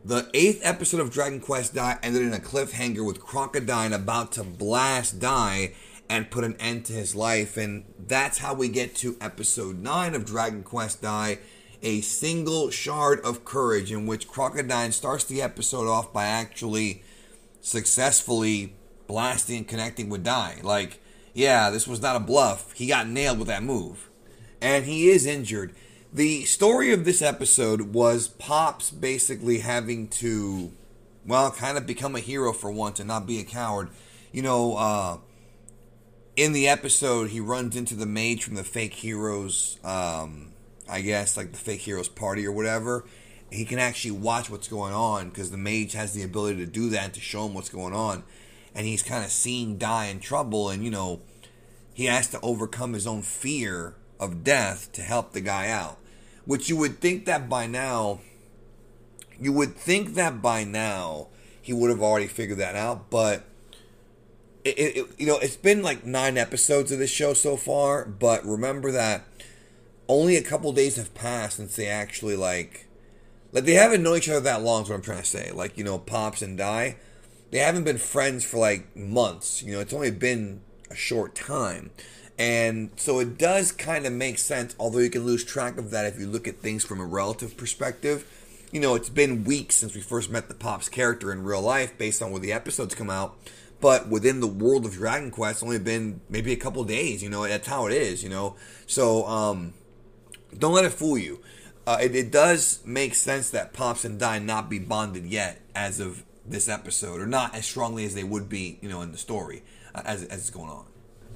The 8th episode of Dragon Quest Dai ended in a cliffhanger with Crocodile about to blast Dai and put an end to his life. And that's how we get to episode 9 of Dragon Quest Dai, a single shard of courage, in which Crocodile starts the episode off by actually successfully blasting and connecting with Dai. Like, yeah, this was not a bluff. He got nailed with that move. And he is injured. The story of this episode was Pops basically having to, well, kind of become a hero for once and not be a coward. You know, in the episode, he runs into the mage from the fake heroes, I guess, like the fake heroes party or whatever. He can actually watch what's going on because the mage has the ability to do that and to show him what's going on. And he's kind of seeing Dai in trouble, and, you know, he has to overcome his own fear of death to help the guy out. Which you would think that by now, he would have already figured that out. But it's been like 9 episodes of this show so far. But remember that only a couple days have passed since they actually like they haven't known each other that long. Is what I'm trying to say. Like, you know, Pops and Dai, they haven't been friends for like months. You know, it's only been a short time. And so it does kind of make sense, although you can lose track of that if you look at things from a relative perspective. You know, it's been weeks since we first met the Pops character in real life based on where the episodes come out. But within the world of Dragon Quest, it's only been maybe a couple days, you know, that's how it is, you know. So, don't let it fool you. It does make sense that Pops and Dai not be bonded yet as of this episode, or not as strongly as they would be, you know, in the story as it's going on.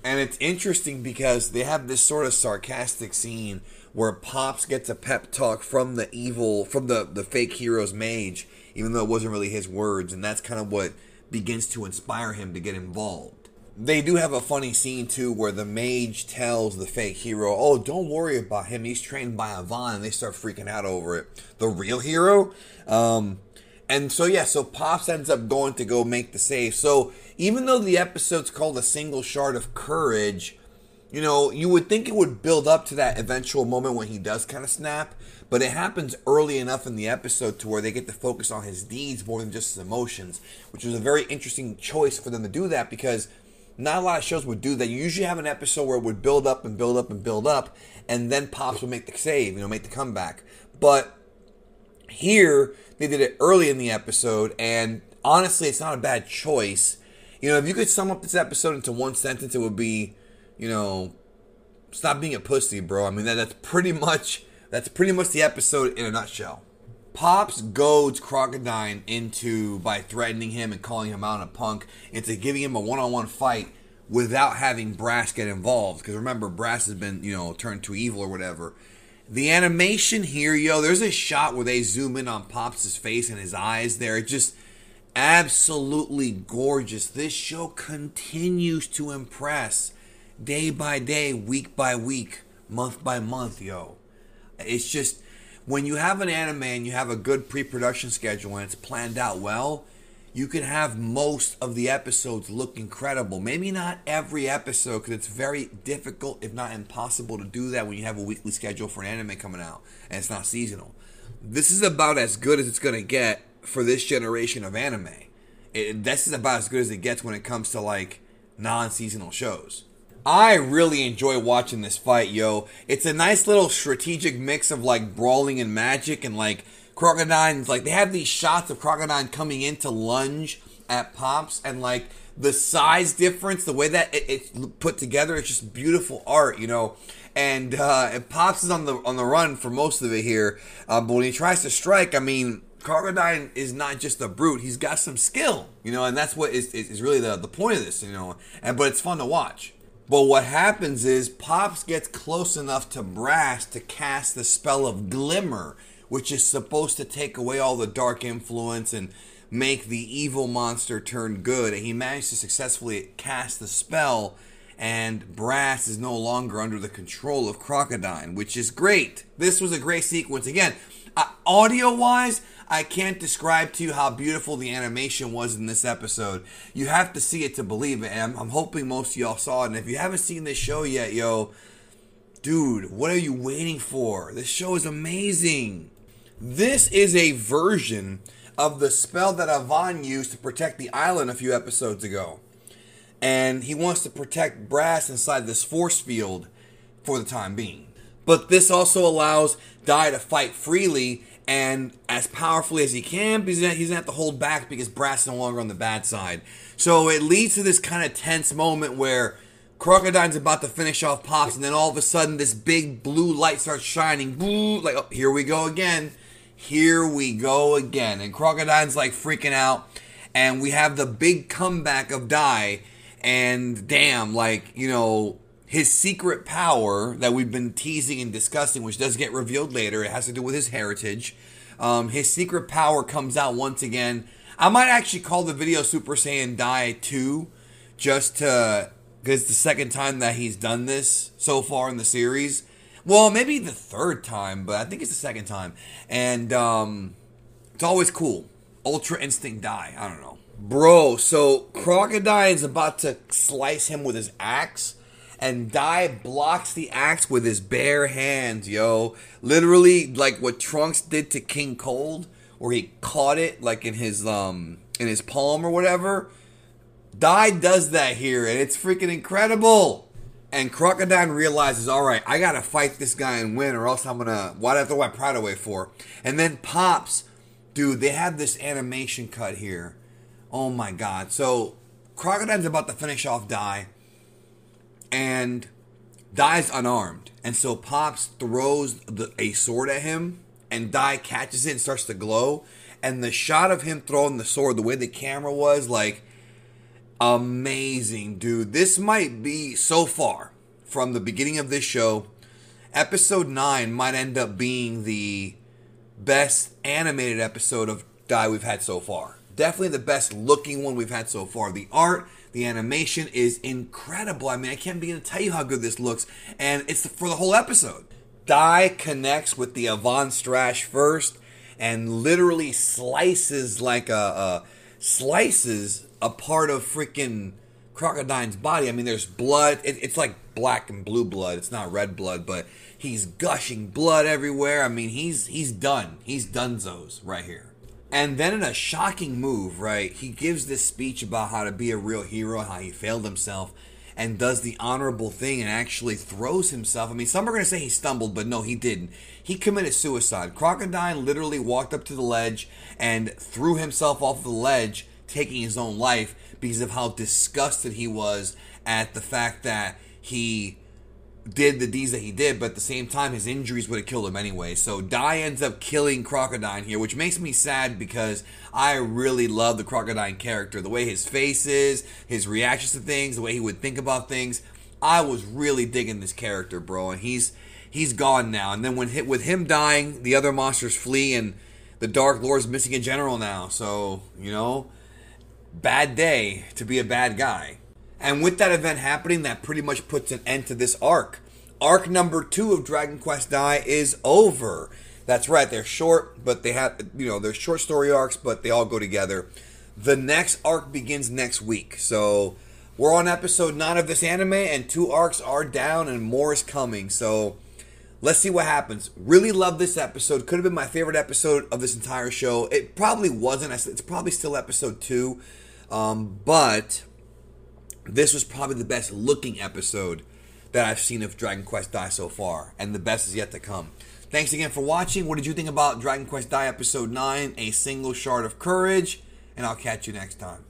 And it's interesting because they have this sort of sarcastic scene where Pops gets a pep talk from the fake hero's mage, even though it wasn't really his words, and that's kind of what begins to inspire him to get involved. They do have a funny scene too where the mage tells the fake hero, "Oh, don't worry about him, he's trained by Yvonne," and they start freaking out over it. The real hero? And so Pops ends up going to go make the save. So even though the episode's called A Single Shard of Courage, you know, you would think it would build up to that eventual moment when he does kind of snap. But it happens early enough in the episode to where they get to focus on his deeds more than just his emotions, which was a very interesting choice for them to do that, because not a lot of shows would do that. You usually have an episode where it would build up and build up and build up, and then Pops would make the save, you know, make the comeback. But here, they did it early in the episode, and honestly, it's not a bad choice. You know, if you could sum up this episode into one sentence, it would be, you know, stop being a pussy, bro. I mean, that's pretty much the episode in a nutshell. Pops goads Crocodile by threatening him and calling him out a punk, into giving him a one-on-one fight without having Brass get involved. Because remember, Brass has been, you know, turned to evil or whatever. The animation here, there's a shot where they zoom in on Pops' face and his eyes there. It's just absolutely gorgeous. This show continues to impress day by day, week by week, month by month, It's just, when you have an anime and you have a good pre-production schedule and it's planned out well, you can have most of the episodes look incredible. Maybe not every episode, because it's very difficult, if not impossible, to do that when you have a weekly schedule for an anime coming out and it's not seasonal. This is about as good as it's going to get for this generation of anime. This is about as good as it gets when it comes to, like, non-seasonal shows. I really enjoy watching this fight, It's a nice little strategic mix of, like, brawling and magic, and, like, Crocodile, like, they have these shots of Crocodile coming in to lunge at Pops, and, like, the size difference, the way that it's put together, it's just beautiful art, And Pops is on the run for most of it here, but when he tries to strike, I mean, Crocodile is not just a brute; he's got some skill, and that's what is really the point of this, but it's fun to watch. But what happens is Pops gets close enough to Brass to cast the spell of Glimmer, which is supposed to take away all the dark influence and make the evil monster turn good. And he managed to successfully cast the spell, and Brass is no longer under the control of Crocodile, which is great. This was a great sequence. Again, audio-wise, I can't describe to you how beautiful the animation was in this episode. You have to see it to believe it, and I'm hoping most of y'all saw it. And if you haven't seen this show yet, dude, what are you waiting for? This show is amazing. This is a version of the spell that Avon used to protect the island a few episodes ago. And he wants to protect Brass inside this force field for the time being. But this also allows Dai to fight freely and as powerfully as he can, because he's going to have to hold back because Brass is no longer on the bad side. So it leads to this kind of tense moment where Crocodine's about to finish off Pops, and then all of a sudden this big blue light starts shining. Boo, like, oh, here we go again. Here we go again. And Crocodine's like freaking out. And we have the big comeback of Dai. And damn, like, you know, his secret power that we've been teasing and discussing, which does get revealed later, it has to do with his heritage. His secret power comes out once again. I might actually call the video Super Saiyan Dai 2, just to, because it's the second time that he's done this so far in the series. Well, maybe the third time, but I think it's the second time. And it's always cool. Ultra Instinct Dai, I don't know. Bro, so Crocodile is about to slice him with his axe, and Dai blocks the axe with his bare hands, yo. Literally, like what Trunks did to King Cold, where he caught it like in his palm or whatever. Dai does that here, and it's freaking incredible. And Crocodile realizes, all right, I gotta fight this guy and win, or else I'm gonna, what do I have to throw my pride away for? And then Pops, dude, they have this animation cut here. Oh my god. So Crocodile's about to finish off Dai, and Dai's unarmed. And so Pops throws a sword at him, and Dai catches it and starts to glow. And the shot of him throwing the sword, the way the camera was, like, amazing, dude. This might be, so far, from the beginning of this show, episode 9 might end up being the best animated episode of Dai we've had so far. Definitely the best looking one we've had so far. The art, the animation is incredible. I mean, I can't begin to tell you how good this looks. And it's for the whole episode. Dai connects with the Avon Strash first and literally slices like slices a part of freaking Crocodine's body. I mean, there's blood. It's like black and blue blood. It's not red blood, but he's gushing blood everywhere. I mean, he's done. He's donezo's right here. And then in a shocking move, right, he gives this speech about how to be a real hero, how he failed himself, and does the honorable thing and actually throws himself. I mean, some are going to say he stumbled, but no, he didn't. He committed suicide. Crocodile literally walked up to the ledge and threw himself off the ledge, taking his own life because of how disgusted he was at the fact that he did the deeds that he did, but at the same time his injuries would have killed him anyway. So Dai ends up killing Crocodile here, which makes me sad because I really love the Crocodile character. The way his face is, his reactions to things, the way he would think about things. I was really digging this character, bro, and he's gone now. And then with him dying, the other monsters flee, and the Dark Lord's missing in general now. So, you know, bad day to be a bad guy. And with that event happening, that pretty much puts an end to this arc. Arc number 2 of Dragon Quest Dai is over. That's right, they're short, but they have, you know, they're short story arcs, but they all go together. The next arc begins next week. So we're on episode 9 of this anime, and 2 arcs are down, and more is coming. So let's see what happens. Really love this episode. Could have been my favorite episode of this entire show. It probably wasn't. It's probably still episode 2. But this was probably the best looking episode that I've seen of Dragon Quest Dai so far. And the best is yet to come. Thanks again for watching. What did you think about Dragon Quest Dai episode 9? A Single Shard of Courage. And I'll catch you next time.